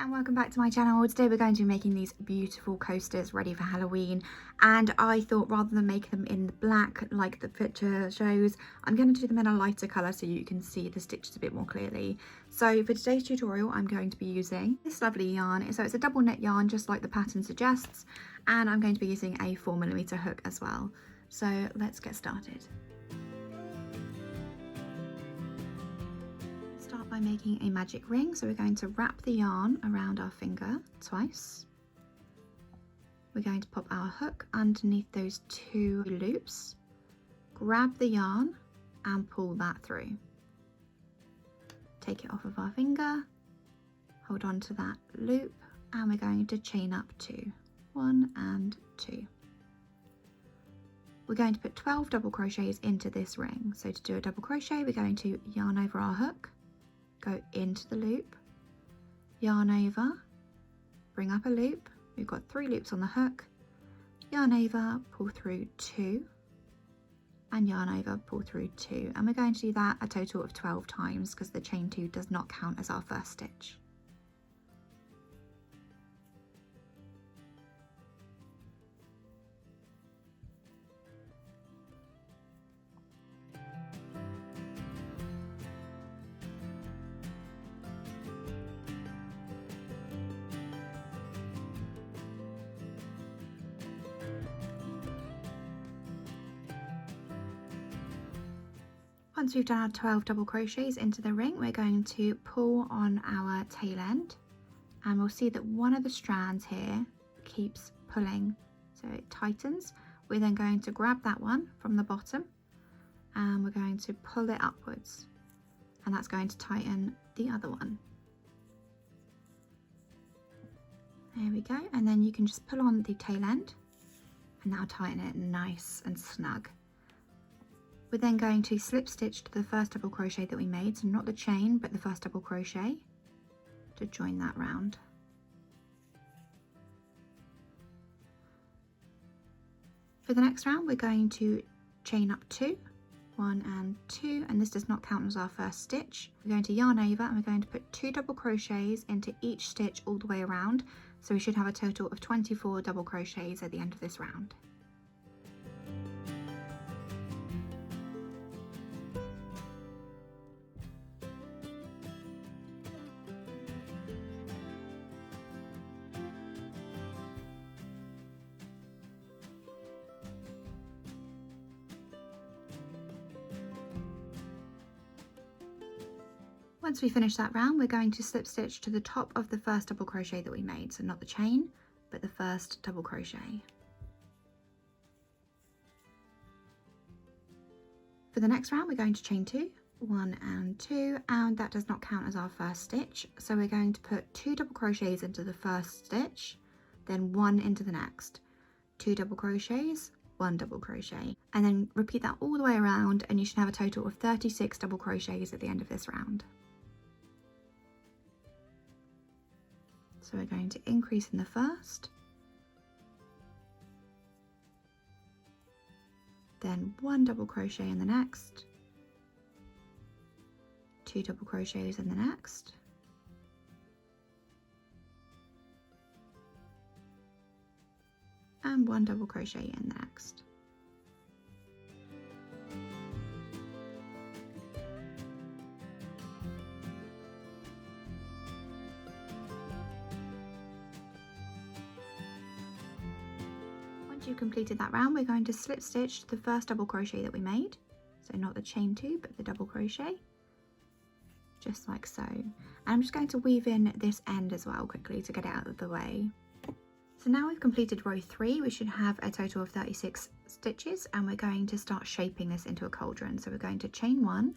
and welcome back to my channel. Today we're going to be making these beautiful coasters ready for Halloween, and I thought rather than make them in the black like the picture shows, I'm going to do them in a lighter colour so you can see the stitches a bit more clearly. So for today's tutorial I'm going to be using this lovely yarn. So it's a double knit yarn just like the pattern suggests, and I'm going to be using a 4mm hook as well. So let's get started. Start by making a magic ring. So we're going to wrap the yarn around our finger twice. We're going to pop our hook underneath those two loops, grab the yarn and pull that through. Take it off of our finger, hold on to that loop, and we're going to chain up 2, 1 and 2. We're going to put 12 double crochets into this ring. So to do a double crochet, we're going to yarn over our hook, go into the loop, yarn over, bring up a loop. We've got 3 loops on the hook, yarn over, pull through 2, and yarn over, pull through 2. And we're going to do that a total of 12 times because the chain 2 does not count as our first stitch. Once we've done our 12 double crochets into the ring, we're going to pull on our tail end, and we'll see that one of the strands here keeps pulling, so it tightens. We're then going to grab that one from the bottom and we're going to pull it upwards, and that's going to tighten the other one. There we go, and then you can just pull on the tail end and now tighten it nice and snug. We're then going to slip stitch to the first double crochet that we made, so not the chain but the first double crochet, to join that round. For the next round we're going to chain up 2, 1 and 2, and this does not count as our first stitch. We're going to yarn over and we're going to put 2 double crochets into each stitch all the way around, so we should have a total of 24 double crochets at the end of this round. Once we finish that round, we're going to slip stitch to the top of the first double crochet that we made, so not the chain but the first double crochet. For the next round we're going to chain 2, 1 and 2, and that does not count as our first stitch, so we're going to put 2 double crochets into the first stitch, then 1 into the next, 2 double crochets, 1 double crochet, and then repeat that all the way around, and you should have a total of 36 double crochets at the end of this round. So we're going to increase in the first, then 1 double crochet in the next, 2 double crochets in the next, and 1 double crochet in the next. Once you've completed that round, we're going to slip stitch to the first double crochet that we made, so not the chain 2 but the double crochet, just like so. And I'm just going to weave in this end as well quickly to get it out of the way. So now we've completed row 3, we should have a total of 36 stitches, and we're going to start shaping this into a cauldron. So we're going to chain 1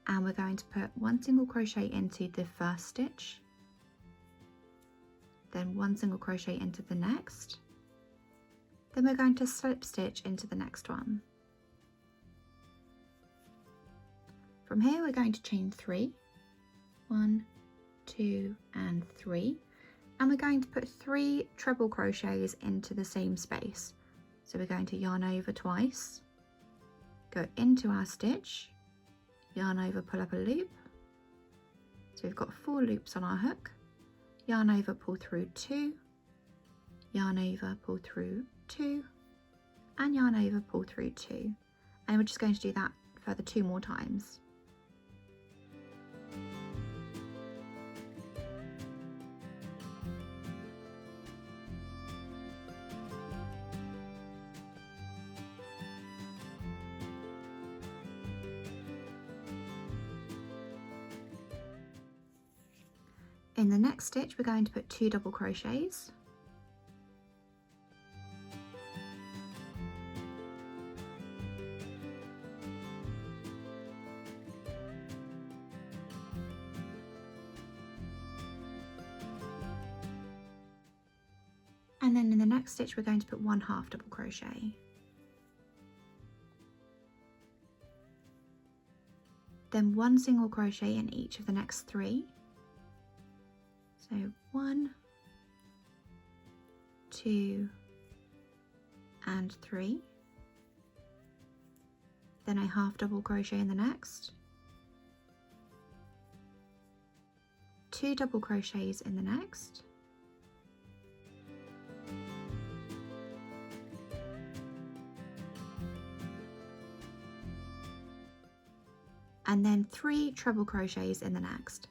and we're going to put 1 single crochet into the first stitch, then 1 single crochet into the next, then we're going to slip stitch into the next one. From here we're going to chain 3, 1, 2 and 3, and we're going to put 3 treble crochets into the same space. So we're going to yarn over twice, go into our stitch, yarn over, pull up a loop. So we've got 4 loops on our hook, yarn over, pull through 2, yarn over, pull through 2, and yarn over, pull through 2. And we're just going to do that further 2 more times. In the next stitch, we're going to put 2 double crochets. And then in the next stitch, we're going to put 1 half double crochet. Then 1 single crochet in each of the next 3. So 1, 2, and 3. Then a half double crochet in the next. 2 double crochets in the next. And then 3 treble crochets in the next.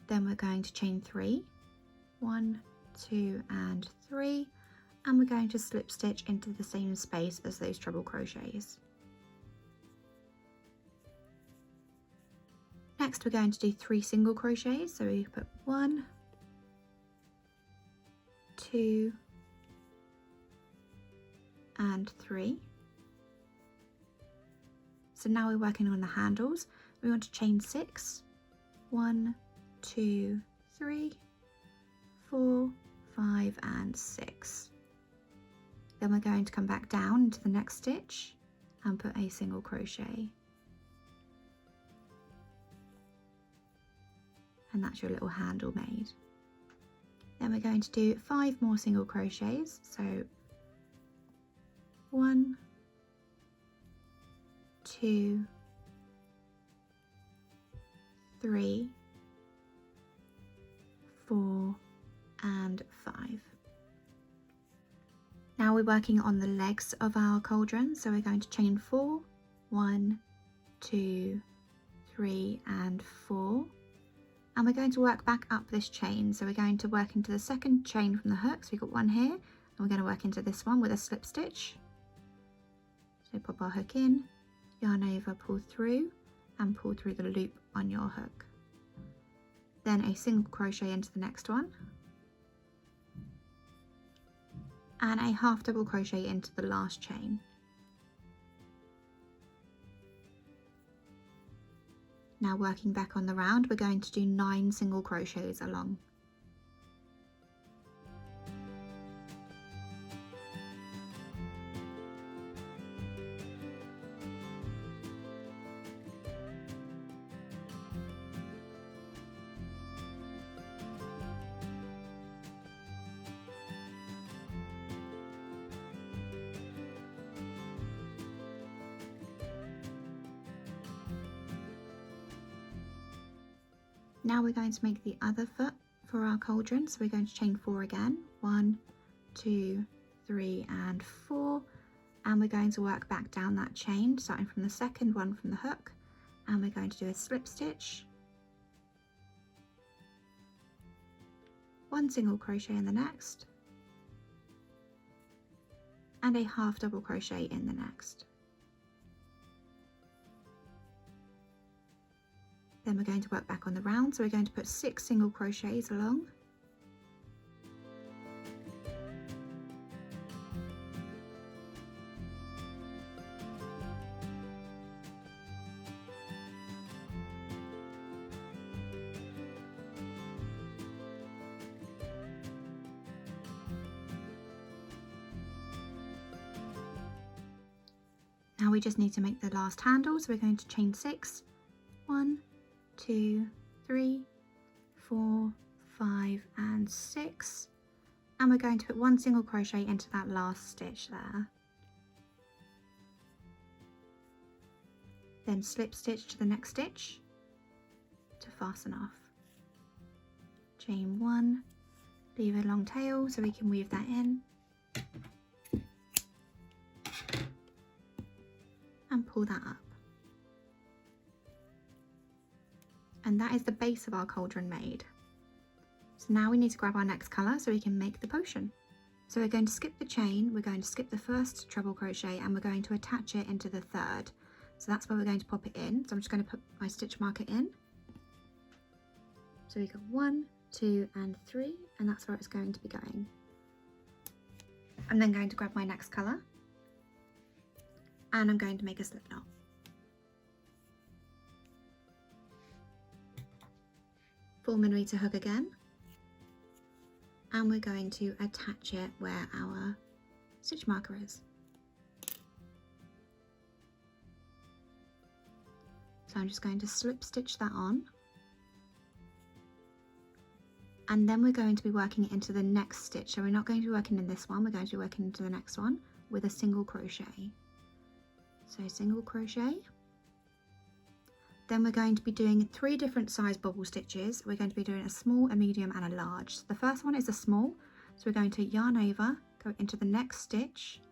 Then we're going to chain 3, 1, 2, and 3, and we're going to slip stitch into the same space as those treble crochets. Next we're going to do 3 single crochets, so we put 1, 2, and 3. So now we're working on the handles. We want to chain 6, 1, 2, 3, 4, 5, and 6. Then we're going to come back down into the next stitch and put a single crochet. And that's your little handle made. Then we're going to do 5 more single crochets. So 1, 2, 3, 4, and 5. Now we're working on the legs of our cauldron, so we're going to chain 4, 1, 2, 3, and 4. And we're going to work back up this chain. So we're going to work into the second chain from the hook. So we've got one here, and we're going to work into this one with a slip stitch. So pop our hook in, yarn over, pull through, and pull through the loop on your hook. Then a single crochet into the next one, and a half double crochet into the last chain. Now working back on the round, we're going to do 9 single crochets along. Now we're going to make the other foot for our cauldron, so we're going to chain 4 again, 1, 2, 3, and 4, and we're going to work back down that chain, starting from the second one from the hook, and we're going to do a slip stitch, 1 single crochet in the next, and a half double crochet in the next. Then we're going to work back on the round, so we're going to put 6 single crochets along. Now we just need to make the last handle, so we're going to chain 6, 1, 2, 3, 4, 5 and 6, and we're going to put 1 single crochet into that last stitch there. Then slip stitch to the next stitch to fasten off. Chain 1, leave a long tail so we can weave that in, and pull that up. And that is the base of our cauldron made. So now we need to grab our next colour so we can make the potion. So we're going to skip the chain, we're going to skip the first treble crochet, and we're going to attach it into the third. So that's where we're going to pop it in. So I'm just going to put my stitch marker in. So we got 1, 2 and 3, and that's where it's going to be going. I'm then going to grab my next colour, and I'm going to make a slip knot. $4mm hook again, and we're going to attach it where our stitch marker is. So I'm just going to slip stitch that on, and then we're going to be working it into the next stitch. So we're not going to be working in this one, we're going to be working into the next one with a single crochet. So single crochet. Then we're going to be doing 3 different size bobble stitches. We're going to be doing a small, a medium and a large. So the first one is a small, so we're going to yarn over, go into the next stitch,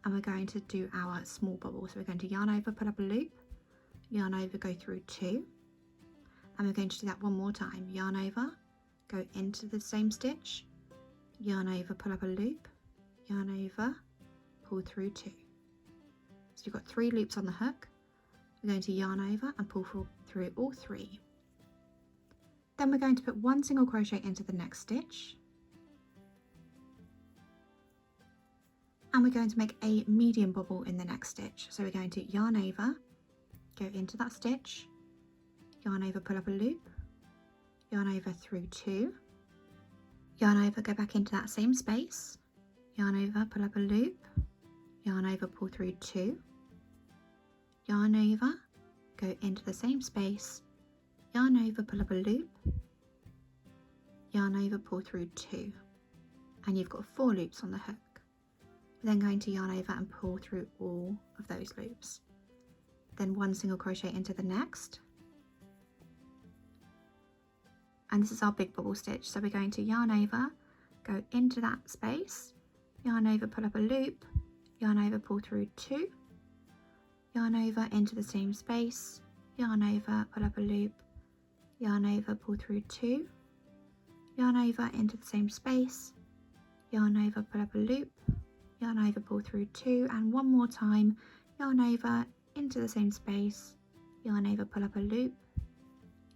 and we're going to do our small bubble. So we're going to yarn over, put up a loop, yarn over, go through 2, and we're going to do that one more time. Yarn over, go into the same stitch, yarn over, pull up a loop, yarn over, pull through 2. So you've got 3 loops on the hook. We're going to yarn over and pull through all 3. Then we're going to put 1 single crochet into the next stitch, and we're going to make a medium bobble in the next stitch. So we're going to yarn over, go into that stitch, yarn over, pull up a loop, yarn over through 2, yarn over, go back into that same space, yarn over, pull up a loop, yarn over, pull through 2, yarn over, go into the same space, yarn over, pull up a loop, yarn over, pull through 2, and you've got 4 loops on the hook. We're then going to yarn over and pull through all of those loops. Then 1 single crochet into the next, and this is our big bubble stitch. So we're going to yarn over, go into that space, yarn over, pull up a loop, yarn over, pull through 2, yarn over into the same space, yarn over, pull up a loop, yarn over, pull through 2, yarn over into the same space, yarn over, pull up a loop, yarn over, pull through 2, and one more time, yarn over into the same space, yarn over, pull up a loop,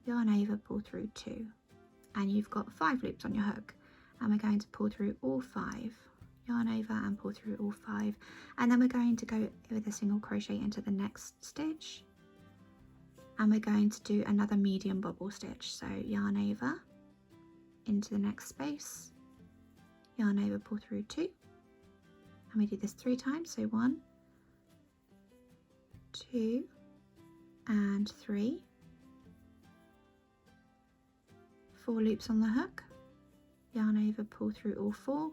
yarn over, pull through 2, and you've got 5 loops on your hook, and we're going to pull through all 5. Yarn over and pull through all 5, and then we're going to go with a single crochet into the next stitch, and we're going to do another medium bubble stitch. So yarn over into the next space, yarn over, pull through 2, and we do this 3 times. So 1, 2 and 3, 4 loops on the hook, yarn over, pull through all 4,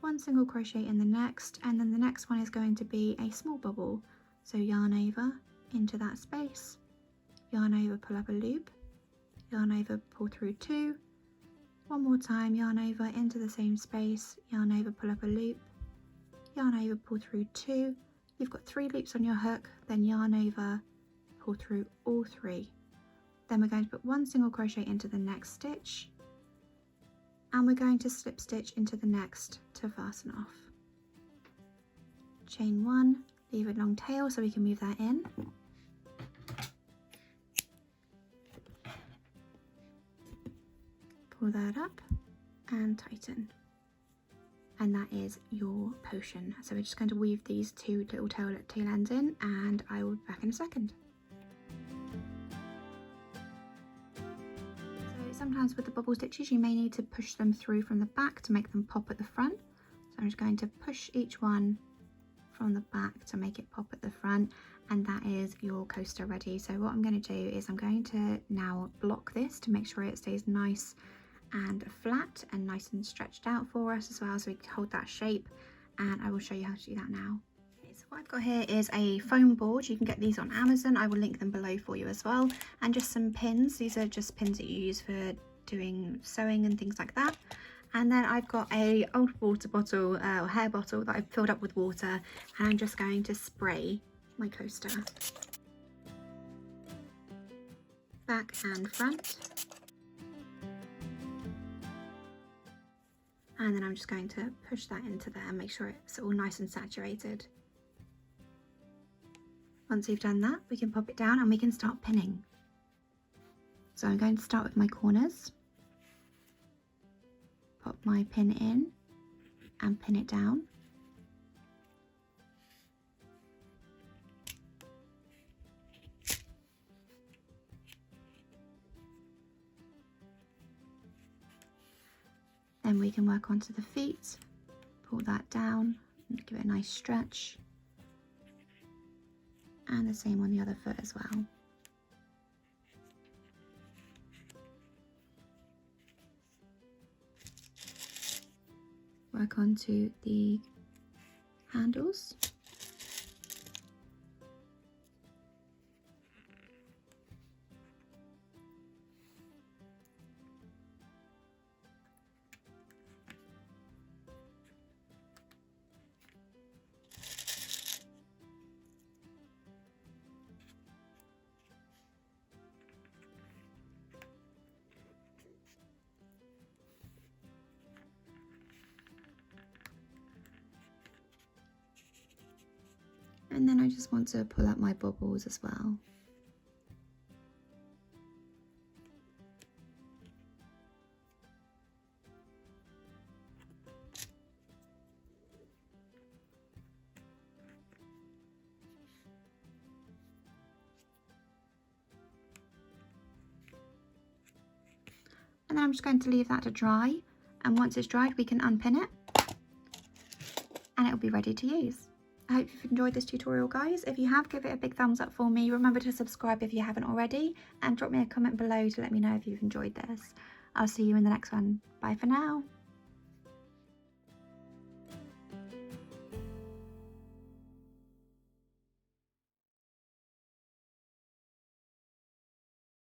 1 single crochet in the next, and then the next one is going to be a small bubble. So yarn over into that space, yarn over, pull up a loop, yarn over, pull through 2, one more time, yarn over into the same space, yarn over, pull up a loop, yarn over, pull through 2, you've got 3 loops on your hook, then yarn over, pull through all 3. Then we're going to put 1 single crochet into the next stitch, and we're going to slip stitch into the next to fasten off. Chain 1, leave a long tail so we can move that in. Pull that up and tighten. And that is your potion. So we're just going to weave these 2 little tail ends in, and I will be back in a second. Sometimes with the bubble stitches you may need to push them through from the back to make them pop at the front. So I'm just going to push each one from the back to make it pop at the front, and that is your coaster ready. So what I'm going to do is I'm going to now block this to make sure it stays nice and flat and nice and stretched out for us as well, so we can hold that shape, and I will show you how to do that now. Okay, so what I've got here is a foam board. You can get these on Amazon. I will link them below for you as well, and just some pins. These are just pins that you use for doing sewing and things like that. And then I've got a old water bottle or hair bottle that I've filled up with water, and I'm just going to spray my coaster back and front. And then I'm just going to push that into there and make sure it's all nice and saturated. Once we've done that, we can pop it down and we can start pinning. So I'm going to start with my corners. Pop my pin in and pin it down. Then we can work onto the feet, pull that down and give it a nice stretch. And the same on the other foot as well. Work onto the handles. And then I just want to pull up my bobbles as well. And then I'm just going to leave that to dry, and once it's dried we can unpin it and it'll be ready to use. I hope you've enjoyed this tutorial, guys. If you have, give it a big thumbs up for me. Remember to subscribe if you haven't already, and drop me a comment below to let me know if you've enjoyed this. I'll see you in the next one. Bye for now.